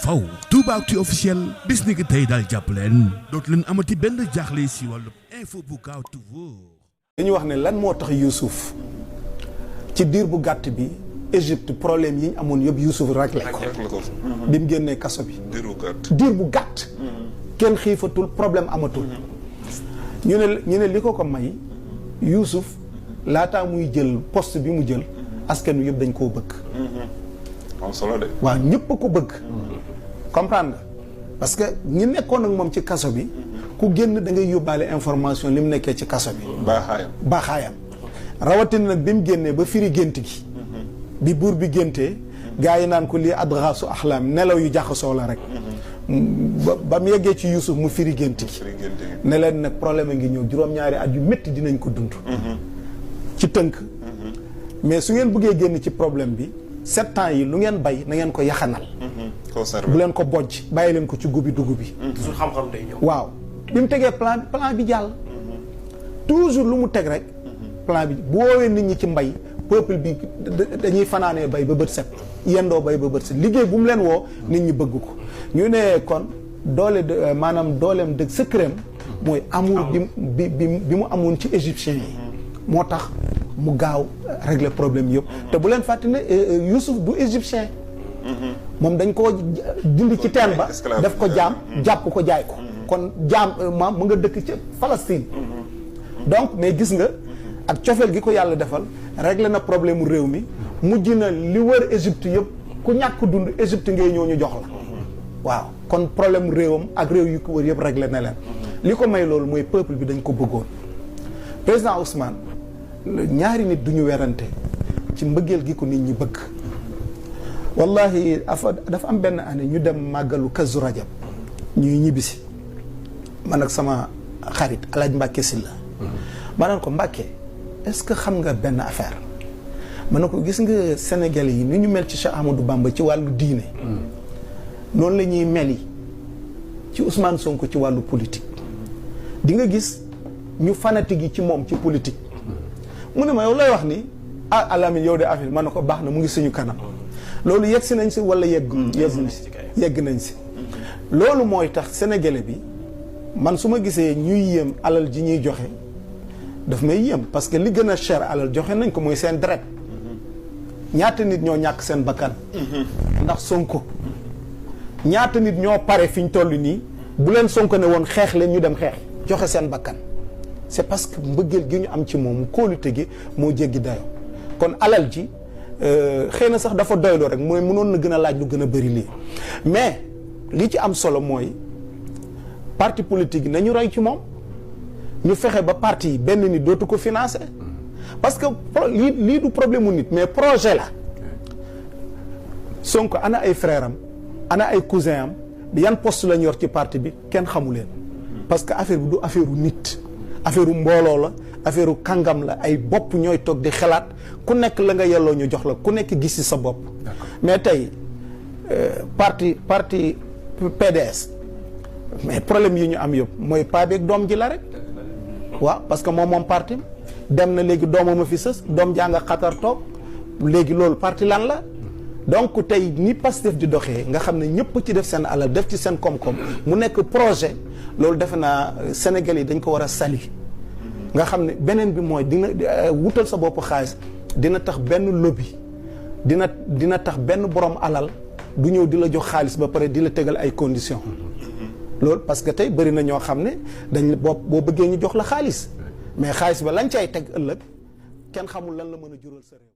faw Toubactu officiel bis ni ki tey daal jàpp leen dootu leen amati benn jaaxle si wàllu info bu gaaw te wóor. dañu wax ne lan moo tax Youssouf ci diir bu gàtt bi Égypte problème yi ñu amoon yëpp Youssouf réglé ko bi mu génnee kaso bi diir bu gàtt kenn xiifatul problème amatul ñu ne li ko may Youssouf laataa muy jël poste bi mu jël askan wi yëpp dañ koo bëgg am solo de waaw ñëpp a ko bëgg comprendre nga parce que ñi nekkoon ak moom ci kaso bi ku génn da ngay yóbbaale information li mu nekkee ci kaso bi baaxaayam rawatina nag bi mu génnee ba firi gént gi bi buur bi géntee gars yi naan ko lii adrasu axlaam nelaw yu jaxasoo la rek ba mu yeggee ci Youssouf mu firi gént gi ne leen nag problème a ngi ñëw juróom-ñaari at yu métti dinañ ko dund ci tënk mais su ngeen bëggee génn ci problème bi 7 ans yi lu ngeen bay na ngeen ko yaxanal bu leen ko bojj bàyyi leen ko ci gubi dugub bi toujours xam-xam day ñëw waaw bi mu tegee plan bi jàll toujours lu mu teg rek plan bi bu woowee nit ñi ci mbay peuple bi dañuy fanaanee bay ba bët set yendoo bay ba bët set liggéey bu mu leen woo nit ñi bëgg ko ñu ne kon doole maanaam dooleem dëgg secret mooy amour bi mu amoon ci égyptiens yi moo tax mu gaaw régler problème yëpp te bu leen fàtte ne Youssouf du égyptien moom dañ koo dindi ci teen ba def ko jaam jàpp ko jaay ko kon jaam maam mu nga dëkk ci Palestine donc mais gis nga ak cofeel gi ko yàlla defal réglé na problème mu réew mi mujj na li wër Égypte yëpp ku ñàkk dund Égypte ngay ñëw ñu jox la waaw kon problème réewam ak réew yu ko wër yëpp réglé na leen li ko may loolu mooy peuple bi dañ ko bëggoon président Ousmane ñaari nit duñu werante ci mbëggeel gi ko nit ñi bëgg wallahi dafa am benn année ñu dem màggalu Kazu Rajab ñuy ñibbisi man ak sama xarit Alaaj Mbàkke Sylla ma naan ko Mbàkke est-ce que xam nga benn affaire ma ne ko gis nga Sénégalais yi ni ñu mel ci Cheikh Ahmadou Bamba ci wàllu diine noonu la ñuy meli ci Ousmane Sonko ci wàllu politique di nga gis ñu fanatique yi ci moom ci politique mu ne ma yow lay wax ni Alamine yow de affaire ma ne ko baax na mu ngi suñu kanam loolu yegg si nañ si wala yegg nañ si loolu mooy tax sénégalais bi man su ma gisee ñuy yéem alal ji ñuy joxe daf may yéem parce que li gën a cher alal joxe nañ ko mooy seen deret ñaata nit ñoo ñàkk seen bakkan ndax Sonko ñaata nit ñoo pare fi ñu toll nii bu leen Sonko ne woon xeex leen ñu dem xeex joxe seen bakkan c'est parce que mbëggeel gi ñu am ci moom kóolute gi moo jéggi dayoo kon alal ji xëy na sax dafa doyloo rek mooy mënoon na gën a laaj lu gën a bëri lii mais li ci am solo mooy parti politique yi nañu roy ci moom ñu fexe ba parti yi benn nit dootu ko financer parce que lii du problème mu nit mais projet la Sonko ana ay frère am ana ay cousin am yan poste lañ yor ci parti bi kenn xamu leen parce que affaire bi du affaire u nit affaire u mbooloo la affaire u kàngam la ay bopp ñooy toog di xalaat ku nekk la nga yelloo ñu jox la ku nekk gis ci sa bopp mais tey parti PDS mais problème yi ñu am yëpp mooy paa beeg doom ji la rek waaw parce que moom parti dem na léegi doomam a fi sës doom jaa nga xatar toog léegi loolu parti lan la donc tey ni Pastef di doxee nga xam ne ñëpp ci def seen alal def ci seen koom-koom mu nekk projet loolu defe naa Sénégal yi dañ ko war a sali nga xam ne beneen bi mooy dina wutal sa bopp xaalis dina tax benn lobby dina tax benn borom alal du ñëw di la jox xaalis ba pare di la tegal ay conditions loolu parce que tey bëri na ñoo xam ne dañ boo bëggee ñu jox la xaalis mais xaalis ba lañ cay teg ëllëg kenn xamul lan la mën a jural sa réew